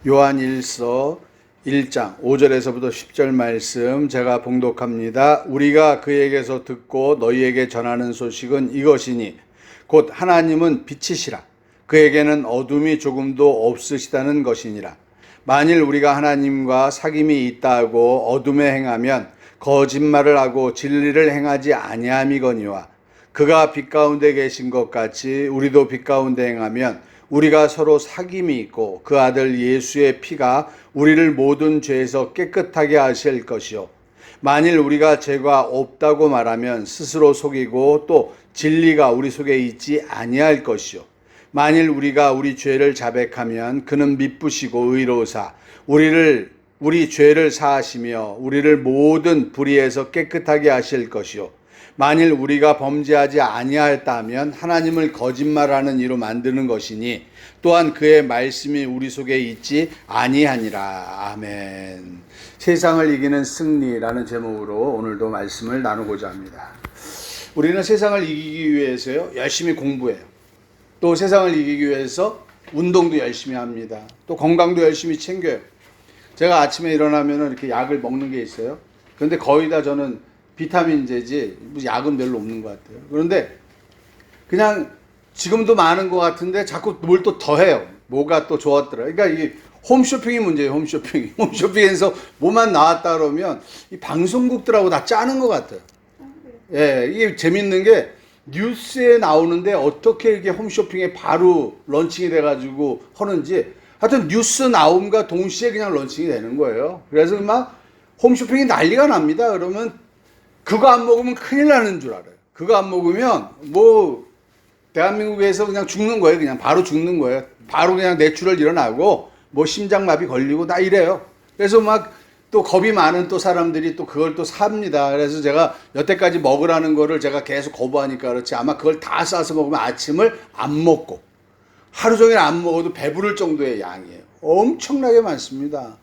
요한일서 1장 5절에서부터 10절 말씀 제가 봉독합니다. 우리가 그에게서 듣고 너희에게 전하는 소식은 이것이니 곧 하나님은 빛이시라. 그에게는 어둠이 조금도 없으시다는 것이니라. 만일 우리가 하나님과 사귐이 있다 하고 어둠에 행하면 거짓말을 하고 진리를 행하지 아니함이거니와 그가 빛 가운데 계신 것 같이 우리도 빛 가운데 행하면 우리가 서로 사귐이 있고 그 아들 예수의 피가 우리를 모든 죄에서 깨끗하게 하실 것이요. 만일 우리가 죄가 없다고 말하면 스스로 속이고 또 진리가 우리 속에 있지 아니할 것이요. 만일 우리가 우리 죄를 자백하면 그는 미쁘시고 의로우사 우리 죄를 사하시며 우리를 모든 불의에서 깨끗하게 하실 것이요. 만일 우리가 범죄하지 아니하였다 하면 하나님을 거짓말하는 이로 만드는 것이니 또한 그의 말씀이 우리 속에 있지 아니하니라. 아멘. 세상을 이기는 승리라는 제목으로 오늘도 말씀을 나누고자 합니다. 우리는 세상을 이기기 위해서요, 열심히 공부해요. 또 세상을 이기기 위해서 운동도 열심히 합니다. 또 건강도 열심히 챙겨요. 제가 아침에 일어나면 이렇게 약을 먹는 게 있어요. 그런데 거의 다 저는 비타민제지 약은 별로 없는 것 같아요. 그런데 그냥 지금도 많은 것 같은데 자꾸 뭘 또 더해요. 뭐가 또 좋았더라. 그러니까 이게 홈쇼핑이 문제예요. 홈쇼핑이. 홈쇼핑에서 뭐만 나왔다 그러면 이 방송국들하고 다 짜는 것 같아요. 예, 이게 재밌는 게 뉴스에 나오는데 어떻게 이게 홈쇼핑에 바로 런칭이 돼가지고 하는지 하여튼 뉴스 나옴과 동시에 그냥 런칭이 되는 거예요. 그래서 막 홈쇼핑이 난리가 납니다. 그러면 그거 안 먹으면 큰일 나는 줄 알아요. 그거 안 먹으면 뭐 대한민국에서 그냥 죽는 거예요. 그냥 바로 죽는 거예요. 바로 그냥 뇌출혈 일어나고 뭐 심장마비 걸리고 다 이래요. 그래서 막 또 겁이 많은 또 사람들이 또 그걸 또 삽니다. 그래서 제가 여태까지 먹으라는 거를 제가 계속 거부하니까 그렇지 아마 그걸 다 싸서 먹으면 아침을 안 먹고 하루 종일 안 먹어도 배부를 정도의 양이에요. 엄청나게 많습니다.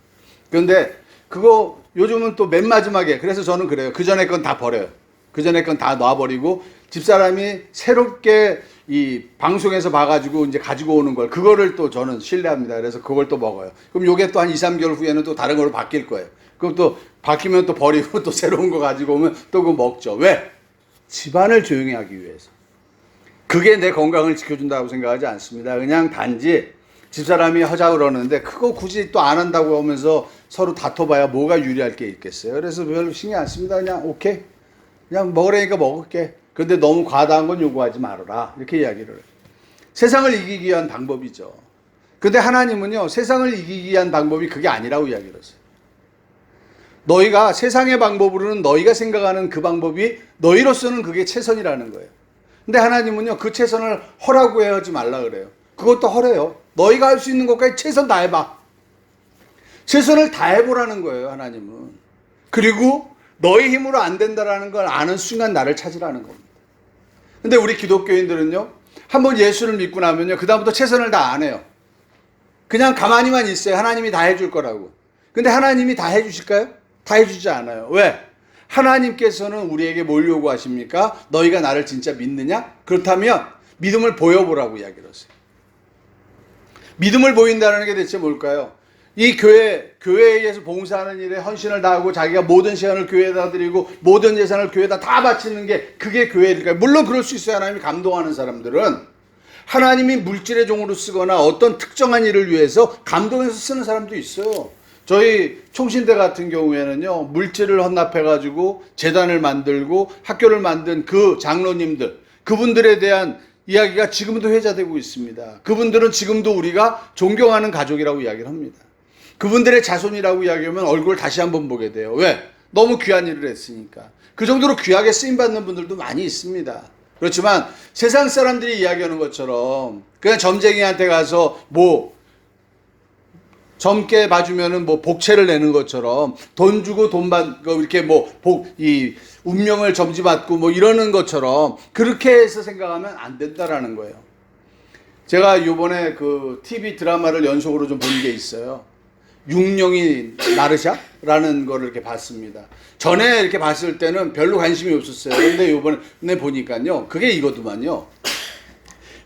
그런데 그거 요즘은 또 맨 마지막에 그래서 저는 그래요. 그 전에 건 다 버려요. 그 전에 건 다 놔버리고 집사람이 새롭게 이 방송에서 봐가지고 이제 가지고 오는 걸 그거를 또 저는 신뢰합니다. 그래서 그걸 또 먹어요. 그럼 요게 또 한 2, 3개월 후에는 또 다른 걸로 바뀔 거예요. 그럼 또 바뀌면 또 버리고 또 새로운 거 가지고 오면 또 그거 먹죠. 왜? 집안을 조용히 하기 위해서. 그게 내 건강을 지켜준다고 생각하지 않습니다. 그냥 단지 집사람이 하자고 그러는데 그거 굳이 또 안 한다고 하면서 서로 다퉈봐야 뭐가 유리할 게 있겠어요. 그래서 별로 신경 안 씁니다. 그냥 오케이. 그냥 먹으라니까 먹을게. 근데 너무 과다한 건 요구하지 말아라. 이렇게 이야기를 해요. 세상을 이기기 위한 방법이죠. 근데 하나님은요, 세상을 이기기 위한 방법이 그게 아니라고 이야기를 했어요. 너희가 세상의 방법으로는 너희가 생각하는 그 방법이 너희로서는 그게 최선이라는 거예요. 근데 하나님은요, 그 최선을 허라고 하지 말라 그래요. 그것도 허래요. 너희가 할 수 있는 것까지 최선 다해봐. 최선을 다해보라는 거예요, 하나님은. 그리고 너희 힘으로 안 된다라는 걸 아는 순간 나를 찾으라는 겁니다. 근데 우리 기독교인들은요, 한번 예수를 믿고 나면요, 그다음부터 최선을 다 안 해요. 그냥 가만히만 있어요. 하나님이 다 해줄 거라고. 근데 하나님이 다 해주실까요? 다 해주지 않아요. 왜? 하나님께서는 우리에게 뭘 요구하십니까? 너희가 나를 진짜 믿느냐? 그렇다면 믿음을 보여보라고 이야기를 하세요. 믿음을 보인다는 게 대체 뭘까요? 이 교회에 의해서 봉사하는 일에 헌신을 다하고 자기가 모든 시간을 교회에다 드리고 모든 예산을 교회에다 다 바치는 게 그게 교회일까요? 물론 그럴 수 있어요. 하나님이 감동하는 사람들은 하나님이 물질의 종으로 쓰거나 어떤 특정한 일을 위해서 감동해서 쓰는 사람도 있어요. 저희 총신대 같은 경우에는요, 물질을 헌납해가지고 재단을 만들고 학교를 만든 그 장로님들, 그분들에 대한 이야기가 지금도 회자되고 있습니다. 그분들은 지금도 우리가 존경하는 가족이라고 이야기를 합니다. 그분들의 자손이라고 이야기하면 얼굴을 다시 한번 보게 돼요. 왜? 너무 귀한 일을 했으니까. 그 정도로 귀하게 쓰임받는 분들도 많이 있습니다. 그렇지만 세상 사람들이 이야기하는 것처럼 그냥 점쟁이한테 가서 뭐 젊게 봐주면은 뭐 복채를 내는 것처럼 돈 주고 돈 받고 이렇게 뭐 이 운명을 점지받고 뭐 이러는 것처럼 그렇게 해서 생각하면 안 된다라는 거예요. 제가 요번에 그 TV 드라마를 연속으로 좀 본 게 있어요. 육룡이 나르샤라는 거를 이렇게 봤습니다. 전에 이렇게 봤을 때는 별로 관심이 없었어요. 근데 요번에 보니까요, 그게 이거더만요.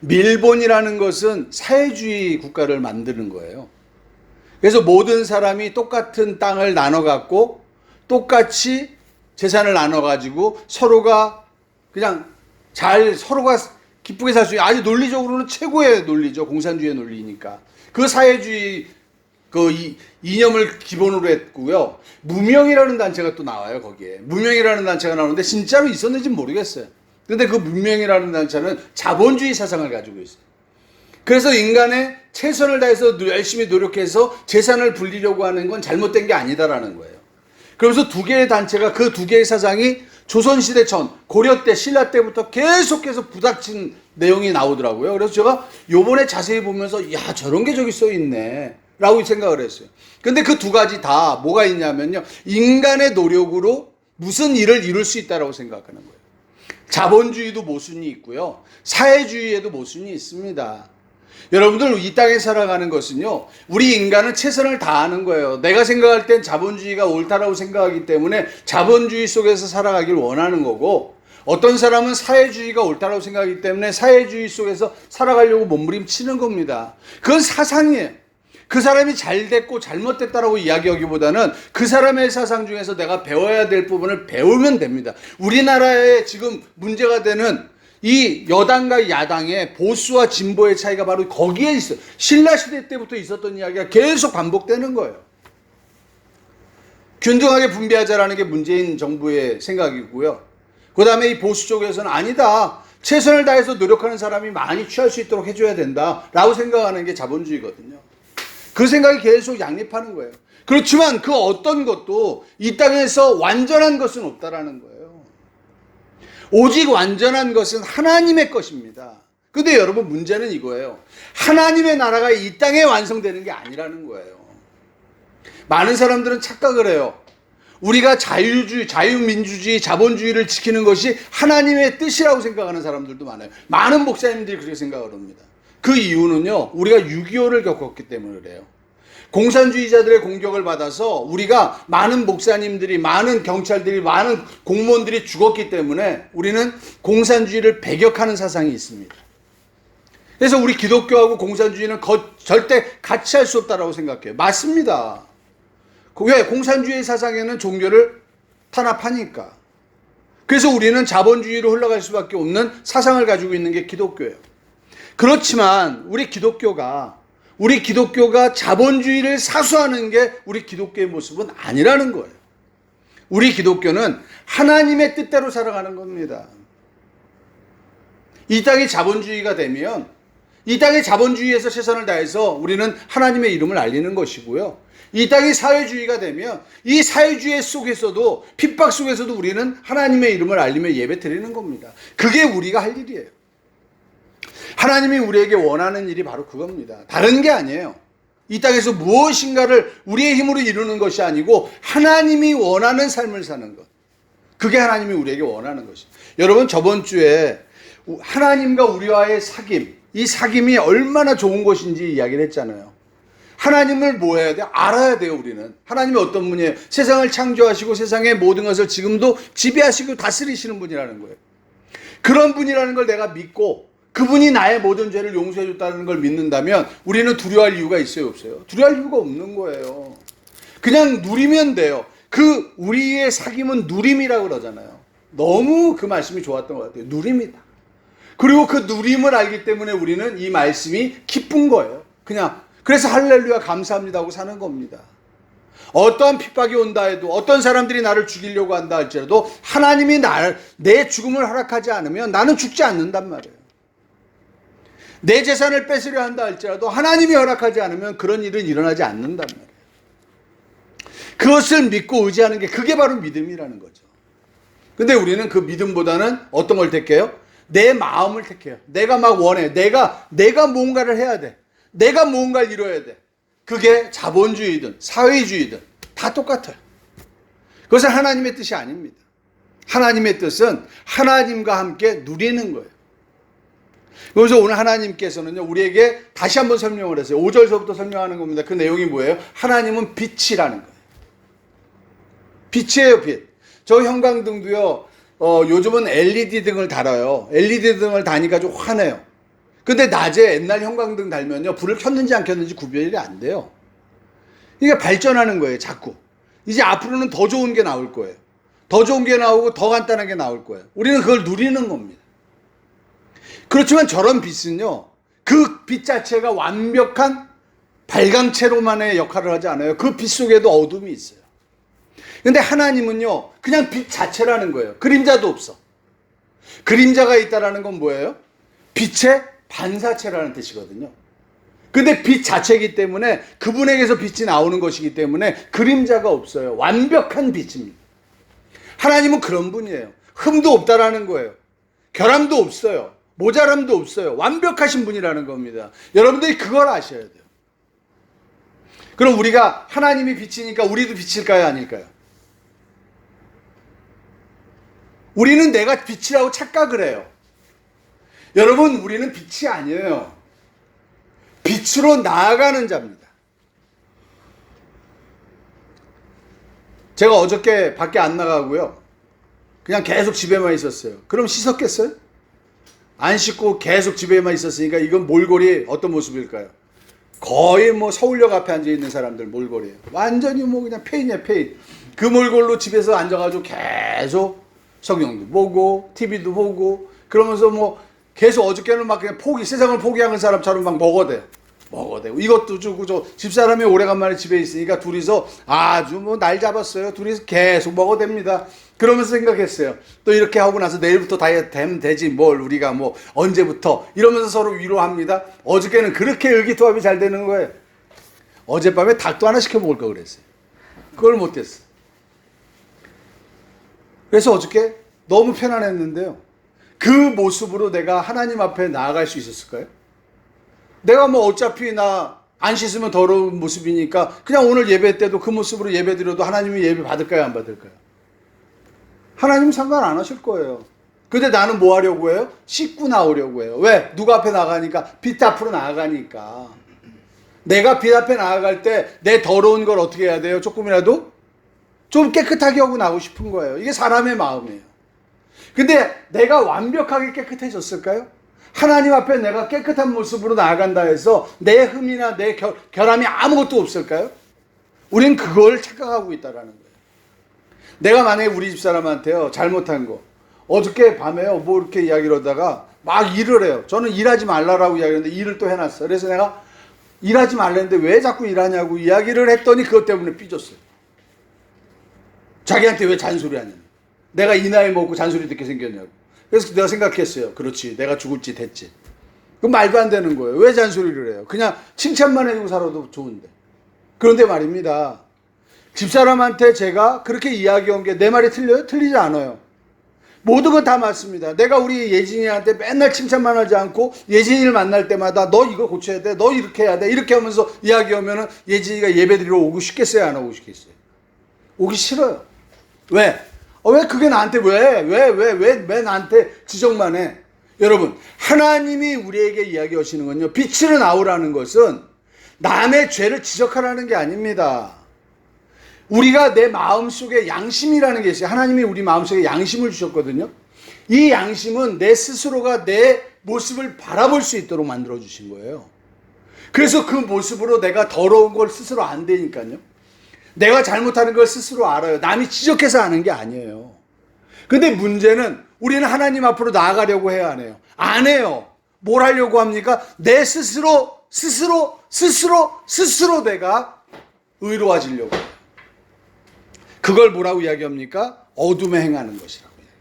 밀본이라는 것은 사회주의 국가를 만드는 거예요. 그래서 모든 사람이 똑같은 땅을 나눠 갖고 똑같이 재산을 나눠 가지고 서로가 그냥 서로가 기쁘게 살 수 있는, 아주 논리적으로는 최고의 논리죠. 공산주의의 논리니까. 그 사회주의 이념을 기본으로 했고요. 무명이라는 단체가 또 나와요, 거기에. 무명이라는 단체가 나오는데 진짜로 있었는지는 모르겠어요. 근데 그 무명이라는 단체는 자본주의 사상을 가지고 있어요. 그래서 인간의 최선을 다해서 열심히 노력해서 재산을 불리려고 하는 건 잘못된 게 아니다라는 거예요. 그러면서 두 개의 단체가, 그 두 개의 사상이 조선시대 전, 고려 때, 신라 때부터 계속해서 부닥친 내용이 나오더라고요. 그래서 제가 요번에 자세히 보면서, 야, 저런 게 저기 써 있네 라고 생각을 했어요. 근데 그 두 가지 다 뭐가 있냐면요, 인간의 노력으로 무슨 일을 이룰 수 있다라고 생각하는 거예요. 자본주의도 모순이 있고요, 사회주의에도 모순이 있습니다. 여러분들, 이 땅에 살아가는 것은요, 우리 인간은 최선을 다하는 거예요. 내가 생각할 땐 자본주의가 옳다라고 생각하기 때문에 자본주의 속에서 살아가길 원하는 거고, 어떤 사람은 사회주의가 옳다라고 생각하기 때문에 사회주의 속에서 살아가려고 몸부림치는 겁니다. 그건 사상이에요. 그 사람이 잘 됐고 잘못됐다라고 이야기하기보다는 그 사람의 사상 중에서 내가 배워야 될 부분을 배우면 됩니다. 우리나라에 지금 문제가 되는 이 여당과 야당의 보수와 진보의 차이가 바로 거기에 있어요. 신라시대 때부터 있었던 이야기가 계속 반복되는 거예요. 균등하게 분배하자라는 게 문재인 정부의 생각이고요. 그 다음에 이 보수 쪽에서는 아니다, 최선을 다해서 노력하는 사람이 많이 취할 수 있도록 해줘야 된다라고 생각하는 게 자본주의거든요. 그 생각이 계속 양립하는 거예요. 그렇지만 그 어떤 것도 이 땅에서 완전한 것은 없다라는 거예요. 오직 완전한 것은 하나님의 것입니다. 근데 여러분, 문제는 이거예요. 하나님의 나라가 이 땅에 완성되는 게 아니라는 거예요. 많은 사람들은 착각을 해요. 우리가 자유주의, 자유민주주의, 자본주의를 지키는 것이 하나님의 뜻이라고 생각하는 사람들도 많아요. 많은 목사님들이 그렇게 생각을 합니다. 그 이유는요, 우리가 6.25를 겪었기 때문에 그래요. 공산주의자들의 공격을 받아서 우리가 많은 목사님들이, 많은 경찰들이, 많은 공무원들이 죽었기 때문에 우리는 공산주의를 배격하는 사상이 있습니다. 그래서 우리 기독교하고 공산주의는 절대 같이 할 수 없다고 생각해요. 맞습니다. 왜? 공산주의 사상에는 종교를 탄압하니까. 그래서 우리는 자본주의로 흘러갈 수밖에 없는 사상을 가지고 있는 게 기독교예요. 그렇지만 우리 기독교가 자본주의를 사수하는 게 우리 기독교의 모습은 아니라는 거예요. 우리 기독교는 하나님의 뜻대로 살아가는 겁니다. 이 땅이 자본주의가 되면, 이 땅이 자본주의에서 최선을 다해서 우리는 하나님의 이름을 알리는 것이고요. 이 땅이 사회주의가 되면 이 사회주의 속에서도, 핍박 속에서도 우리는 하나님의 이름을 알리며 예배 드리는 겁니다. 그게 우리가 할 일이에요. 하나님이 우리에게 원하는 일이 바로 그겁니다. 다른 게 아니에요. 이 땅에서 무엇인가를 우리의 힘으로 이루는 것이 아니고 하나님이 원하는 삶을 사는 것. 그게 하나님이 우리에게 원하는 것이에요. 여러분, 저번 주에 하나님과 우리와의 사귐, 이 사귐이 얼마나 좋은 것인지 이야기를 했잖아요. 하나님을 뭐 해야 돼요? 알아야 돼요, 우리는. 하나님이 어떤 분이에요? 세상을 창조하시고 세상의 모든 것을 지금도 지배하시고 다스리시는 분이라는 거예요. 그런 분이라는 걸 내가 믿고 그분이 나의 모든 죄를 용서해 줬다는 걸 믿는다면 우리는 두려워할 이유가 있어요, 없어요? 두려워할 이유가 없는 거예요. 그냥 누리면 돼요. 우리의 사귐은 누림이라고 그러잖아요. 너무 그 말씀이 좋았던 것 같아요. 누림이다. 그리고 그 누림을 알기 때문에 우리는 이 말씀이 기쁜 거예요. 그래서 할렐루야 감사합니다 하고 사는 겁니다. 어떠한 핍박이 온다 해도, 어떤 사람들이 나를 죽이려고 한다 할지라도 하나님이 내 죽음을 허락하지 않으면 나는 죽지 않는단 말이에요. 내 재산을 뺏으려 한다 할지라도 하나님이 허락하지 않으면 그런 일은 일어나지 않는단 말이에요. 그것을 믿고 의지하는 게, 그게 바로 믿음이라는 거죠. 근데 우리는 그 믿음보다는 어떤 걸 택해요? 내 마음을 택해요. 내가 막 원해. 내가 뭔가를 해야 돼. 내가 뭔가를 이뤄야 돼. 그게 자본주의든 사회주의든 다 똑같아요. 그것은 하나님의 뜻이 아닙니다. 하나님의 뜻은 하나님과 함께 누리는 거예요. 그래서 오늘 하나님께서는요, 우리에게 다시 한번 설명을 했어요. 5절서부터 설명하는 겁니다. 그 내용이 뭐예요? 하나님은 빛이라는 거예요. 빛이에요, 빛. 저 형광등도요, 요즘은 LED 등을 달아요. LED 등을 다니까 좀 화내요. 근데 낮에 옛날 형광등 달면요, 불을 켰는지 안 켰는지 구별이 안 돼요. 이게 발전하는 거예요, 자꾸. 이제 앞으로는 더 좋은 게 나올 거예요. 더 좋은 게 나오고 더 간단한 게 나올 거예요. 우리는 그걸 누리는 겁니다. 그렇지만 저런 빛은요, 그 빛 자체가 완벽한 발광체로만의 역할을 하지 않아요. 그 빛 속에도 어둠이 있어요. 근데 하나님은요, 그냥 빛 자체라는 거예요. 그림자도 없어. 그림자가 있다라는 건 뭐예요? 빛의 반사체라는 뜻이거든요. 근데 빛 자체이기 때문에 그분에게서 빛이 나오는 것이기 때문에 그림자가 없어요. 완벽한 빛입니다. 하나님은 그런 분이에요. 흠도 없다라는 거예요. 결함도 없어요. 모자람도 없어요. 완벽하신 분이라는 겁니다. 여러분들이 그걸 아셔야 돼요. 그럼 우리가 하나님이 빛이니까 우리도 빛일까요? 아닐까요? 우리는 내가 빛이라고 착각을 해요. 여러분, 우리는 빛이 아니에요. 빛으로 나아가는 자입니다. 제가 어저께 밖에 안 나가고요, 그냥 계속 집에만 있었어요. 그럼 씻었겠어요? 안 씻고 계속 집에만 있었으니까 이건 몰골이 어떤 모습일까요? 거의 뭐 서울역 앞에 앉아있는 사람들 몰골이에요. 완전히 뭐 그냥 페인이야, 페인. 그 몰골로 집에서 앉아가지고 계속 성경도 보고 TV도 보고 그러면서 뭐 계속 어저께는 막 그냥 세상을 포기하는 사람처럼 막 먹어대요. 이것도 주고 저 집사람이 오래간만에 집에 있으니까 둘이서 아주 뭐 날 잡았어요. 둘이서 계속 먹어댑니다. 그러면서 생각했어요. 또 이렇게 하고 나서 내일부터 다이어트 되면 되지 뭘 우리가 뭐 언제부터 이러면서 서로 위로합니다. 어저께는 그렇게 의기투합이 잘 되는 거예요. 어젯밤에 닭도 하나 시켜 먹을 걸 그랬어요. 그걸 못했어. 그래서 어저께 너무 편안했는데요. 그 모습으로 내가 하나님 앞에 나아갈 수 있었을까요? 내가 뭐 어차피 나 안 씻으면 더러운 모습이니까 그냥 오늘 예배 때도 그 모습으로 예배 드려도 하나님이 예배 받을까요? 안 받을까요? 하나님 상관 안 하실 거예요. 근데 나는 뭐 하려고 해요? 씻고 나오려고 해요. 왜? 누가 앞에 나가니까? 빛 앞으로 나아가니까. 내가 빛 앞에 나아갈 때 내 더러운 걸 어떻게 해야 돼요? 조금이라도 좀 깨끗하게 하고 나오고 싶은 거예요. 이게 사람의 마음이에요. 근데 내가 완벽하게 깨끗해졌을까요? 하나님 앞에 내가 깨끗한 모습으로 나아간다 해서 내 흠이나 내 결함이 아무것도 없을까요? 우린 그걸 착각하고 있다라는 거예요. 내가 만약에 우리 집사람한테요, 잘못한 거 어저께 밤에요 뭐 이렇게 이야기를 하다가 막 일을 해요. 저는 일하지 말라라고 이야기했는데 일을 또 해놨어. 그래서 내가 일하지 말랬는데 왜 자꾸 일하냐고 이야기를 했더니 그것 때문에 삐졌어요. 자기한테 왜 잔소리하냐. 내가 이 나이 먹고 잔소리 듣게 생겼냐고. 그래서 내가 생각했어요. 그렇지, 내가 죽을 짓 했지. 그건 말도 안 되는 거예요. 왜 잔소리를 해요? 그냥 칭찬만 해주고 살아도 좋은데. 그런데 말입니다, 집사람한테 제가 그렇게 이야기한 게 내 말이 틀려요? 틀리지 않아요. 모든 건 다 맞습니다. 내가 우리 예진이한테 맨날 칭찬만 하지 않고 예진이를 만날 때마다 너 이거 고쳐야 돼, 너 이렇게 해야 돼, 이렇게 하면서 이야기하면은 예진이가 예배드리러 오고 싶겠어요? 안 오고 싶겠어요? 오기 싫어요. 왜? 왜 그게 나한테 왜 나한테 지적만 해? 여러분, 하나님이 우리에게 이야기하시는 건요, 빛으로 나오라는 것은 남의 죄를 지적하라는 게 아닙니다. 우리가 내 마음속에 양심이라는 게 있어요. 하나님이 우리 마음속에 양심을 주셨거든요. 이 양심은 내 스스로가 내 모습을 바라볼 수 있도록 만들어 주신 거예요. 그래서 그 모습으로 내가 더러운 걸 스스로 안 되니까요. 내가 잘못하는 걸 스스로 알아요. 남이 지적해서 아는 게 아니에요. 근데 문제는 우리는 하나님 앞으로 나아가려고 해야 안 해요. 안 해요. 뭘 하려고 합니까? 내 스스로 내가 의로워지려고 해요. 그걸 뭐라고 이야기합니까? 어둠에 행하는 것이라고 이야기해요.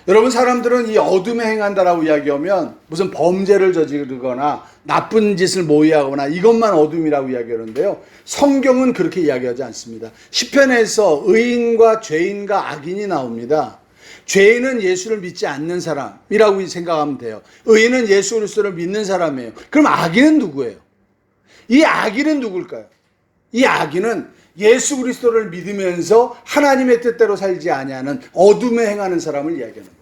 여러분, 사람들은 이 어둠에 행한다라고 이야기하면 무슨 범죄를 저지르거나 나쁜 짓을 모의하거나 이것만 어둠이라고 이야기하는데요, 성경은 그렇게 이야기하지 않습니다. 시편에서 의인과 죄인과 악인이 나옵니다. 죄인은 예수를 믿지 않는 사람이라고 생각하면 돼요. 의인은 예수 그리스도를 믿는 사람이에요. 그럼 악인은 누구예요? 이 악인은 누굴까요? 이 악인은 예수 그리스도를 믿으면서 하나님의 뜻대로 살지 아니하는 어둠에 행하는 사람을 이야기하는 거예요.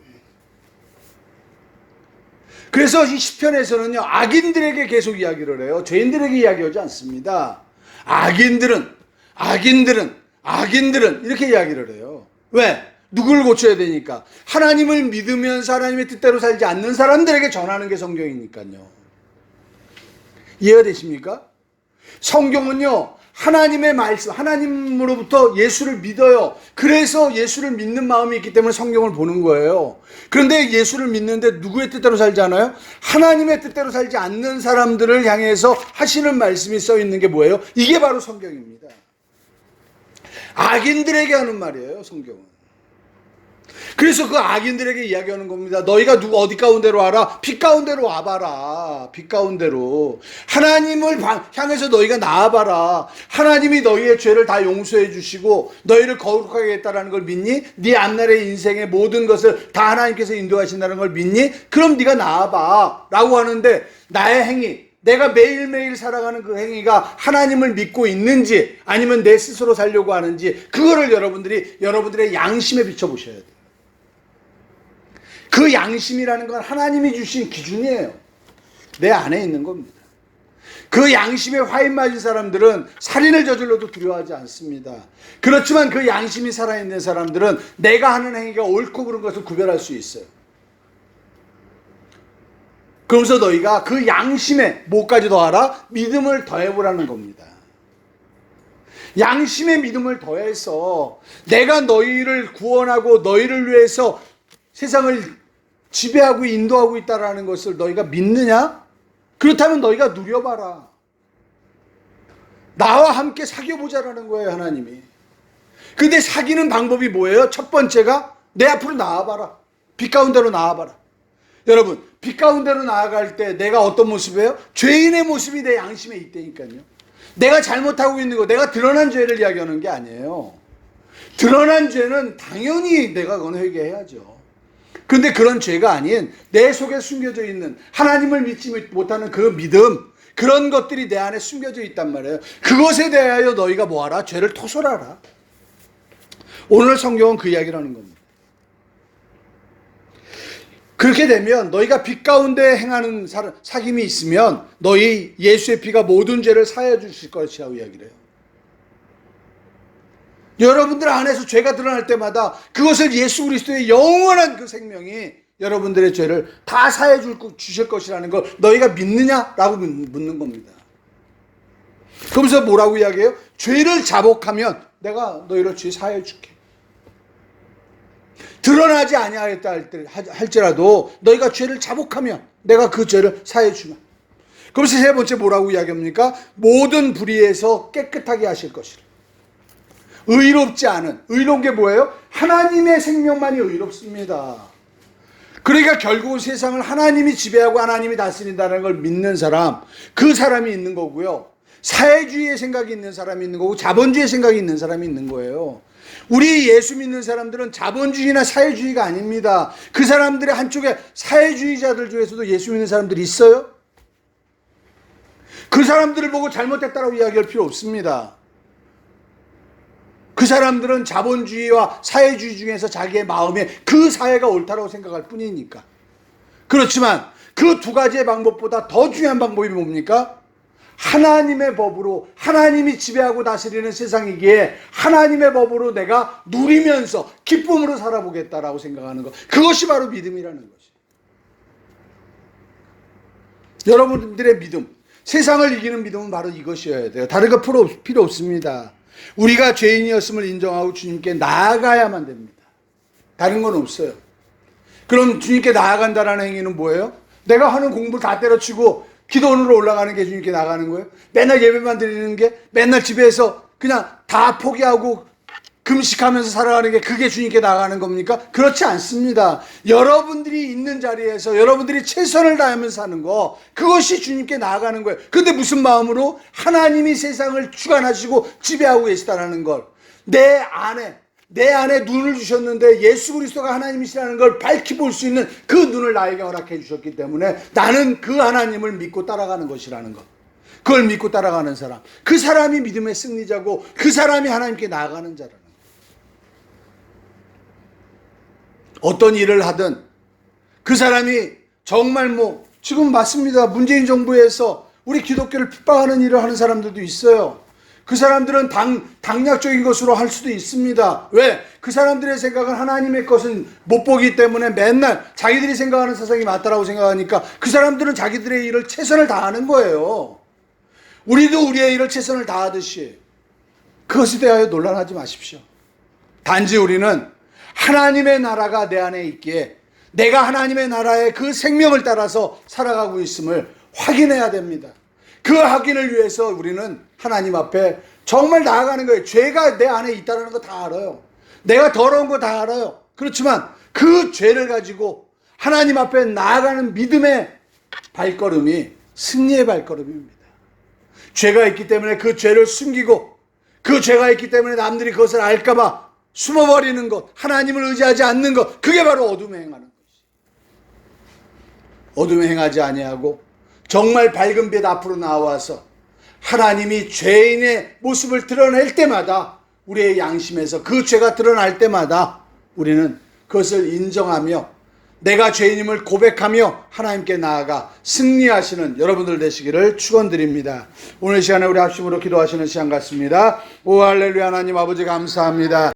그래서 이 시편에서는요, 악인들에게 계속 이야기를 해요. 죄인들에게 이야기하지 않습니다. 악인들은 이렇게 이야기를 해요. 왜? 누굴 고쳐야 되니까? 하나님을 믿으면서 하나님의 뜻대로 살지 않는 사람들에게 전하는 게 성경이니까요. 이해가 되십니까? 성경은요, 하나님의 말씀, 하나님으로부터 예수를 믿어요. 그래서 예수를 믿는 마음이 있기 때문에 성경을 보는 거예요. 그런데 예수를 믿는데 누구의 뜻대로 살지 않아요? 하나님의 뜻대로 살지 않는 사람들을 향해서 하시는 말씀이 써 있는 게 뭐예요? 이게 바로 성경입니다. 악인들에게 하는 말이에요, 성경은. 그래서 그 악인들에게 이야기하는 겁니다. 너희가 누구 어디 가운데로 와라? 빛 가운데로 와봐라. 빛 가운데로. 하나님을 향해서 너희가 나아봐라. 하나님이 너희의 죄를 다 용서해 주시고 너희를 거룩하게 했다라는 걸 믿니? 네 앞날의 인생의 모든 것을 다 하나님께서 인도하신다는 걸 믿니? 그럼 네가 나아봐. 라고 하는데 나의 행위, 내가 매일매일 살아가는 그 행위가 하나님을 믿고 있는지 아니면 내 스스로 살려고 하는지 그거를 여러분들의 양심에 비춰보셔야 돼요. 그 양심이라는 건 하나님이 주신 기준이에요. 내 안에 있는 겁니다. 그 양심에 화인 맞은 사람들은 살인을 저질러도 두려워하지 않습니다. 그렇지만 그 양심이 살아있는 사람들은 내가 하는 행위가 옳고 그른 것을 구별할 수 있어요. 그러면서 너희가 그 양심에 뭐까지 더하라? 믿음을 더해보라는 겁니다. 양심의 믿음을 더해서 내가 너희를 구원하고 너희를 위해서 세상을 지배하고 인도하고 있다는 것을 너희가 믿느냐? 그렇다면 너희가 누려봐라. 나와 함께 사귀어보자라는 거예요, 하나님이. 근데 사귀는 방법이 뭐예요? 첫 번째가 내 앞으로 나와봐라. 빛 가운데로 나와봐라. 여러분, 빛 가운데로 나아갈 때 내가 어떤 모습이에요? 죄인의 모습이 내 양심에 있다니까요. 내가 잘못하고 있는 거, 내가 드러난 죄를 이야기하는 게 아니에요. 드러난 죄는 당연히 내가 그건 회개해야죠. 근데 그런 죄가 아닌 내 속에 숨겨져 있는 하나님을 믿지 못하는 그 믿음, 그런 것들이 내 안에 숨겨져 있단 말이에요. 그것에 대하여 너희가 뭐하라? 죄를 토설하라. 오늘 성경은 그 이야기를 하는 겁니다. 그렇게 되면 너희가 빛 가운데 행하는 사귐이 있으면 너희 예수의 피가 모든 죄를 사하여 주실 것이라고 이야기를 해요. 여러분들 안에서 죄가 드러날 때마다 그것을 예수 그리스도의 영원한 그 생명이 여러분들의 죄를 다 사해 주실 것이라는 걸 너희가 믿느냐라고 묻는 겁니다. 그러면서 뭐라고 이야기해요? 죄를 자복하면 내가 너희를 죄 사해 줄게. 드러나지 아니하였다 할지라도 너희가 죄를 자복하면 내가 그 죄를 사해 주마. 그러면서 세 번째 뭐라고 이야기합니까? 모든 불의에서 깨끗하게 하실 것이라. 의롭지 않은, 의로운 게 뭐예요? 하나님의 생명만이 의롭습니다. 그러니까 결국은 세상을 하나님이 지배하고 하나님이 다스린다는 걸 믿는 사람, 그 사람이 있는 거고요. 사회주의의 생각이 있는 사람이 있는 거고 자본주의의 생각이 있는 사람이 있는 거예요. 우리 예수 믿는 사람들은 자본주의나 사회주의가 아닙니다. 그 사람들의 한쪽에 사회주의자들 중에서도 예수 믿는 사람들이 있어요. 그 사람들을 보고 잘못했다고 이야기할 필요 없습니다. 그 사람들은 자본주의와 사회주의 중에서 자기의 마음에 그 사회가 옳다고 생각할 뿐이니까. 그렇지만 그 두 가지의 방법보다 더 중요한 방법이 뭡니까? 하나님의 법으로, 하나님이 지배하고 다스리는 세상이기에 하나님의 법으로 내가 누리면서 기쁨으로 살아보겠다라고 생각하는 것. 그것이 바로 믿음이라는 것이에요. 여러분들의 믿음, 세상을 이기는 믿음은 바로 이것이어야 돼요. 다른 거 필요 없습니다. 우리가 죄인이었음을 인정하고 주님께 나아가야만 됩니다. 다른 건 없어요. 그럼 주님께 나아간다는 행위는 뭐예요? 내가 하는 공부 다 때려치고 기도원으로 올라가는 게 주님께 나가는 거예요? 맨날 예배만 드리는 게, 맨날 집에서 그냥 다 포기하고 금식하면서 살아가는 게 그게 주님께 나가는 겁니까? 그렇지 않습니다. 여러분들이 있는 자리에서 여러분들이 최선을 다하면서 사는 거, 그것이 주님께 나아가는 거예요. 근데 무슨 마음으로? 하나님이 세상을 주관하시고 지배하고 계시다는 걸. 내 안에 눈을 주셨는데 예수 그리스도가 하나님이시라는 걸 밝히 볼 수 있는 그 눈을 나에게 허락해 주셨기 때문에 나는 그 하나님을 믿고 따라가는 것이라는 것. 그걸 믿고 따라가는 사람, 그 사람이 믿음의 승리자고 그 사람이 하나님께 나아가는 자라는 것. 어떤 일을 하든 그 사람이 정말 지금 맞습니다. 문재인 정부에서 우리 기독교를 핍박하는 일을 하는 사람들도 있어요. 그 사람들은 당략적인 것으로 할 수도 있습니다. 왜? 그 사람들의 생각은 하나님의 것은 못 보기 때문에 맨날 자기들이 생각하는 세상이 맞다라고 생각하니까 그 사람들은 자기들의 일을 최선을 다하는 거예요. 우리도 우리의 일을 최선을 다하듯이 그것에 대하여 논란하지 마십시오. 단지 우리는 하나님의 나라가 내 안에 있기에 내가 하나님의 나라의 그 생명을 따라서 살아가고 있음을 확인해야 됩니다. 그 확인을 위해서 우리는 하나님 앞에 정말 나아가는 거예요. 죄가 내 안에 있다는 거 다 알아요. 내가 더러운 거 다 알아요. 그렇지만 그 죄를 가지고 하나님 앞에 나아가는 믿음의 발걸음이 승리의 발걸음입니다. 죄가 있기 때문에 그 죄를 숨기고 그 죄가 있기 때문에 남들이 그것을 알까봐 숨어버리는 것, 하나님을 의지하지 않는 것, 그게 바로 어둠에 행하는 것이죠. 어둠에 행하지 아니하고 정말 밝은 빛 앞으로 나와서 하나님이 죄인의 모습을 드러낼 때마다 우리의 양심에서 그 죄가 드러날 때마다 우리는 그것을 인정하며 내가 죄인임을 고백하며 하나님께 나아가 승리하시는 여러분들 되시기를 축원드립니다. 오늘 시간에 우리 합심으로 기도하시는 시간 같습니다. 오 할렐루야. 하나님 아버지 감사합니다.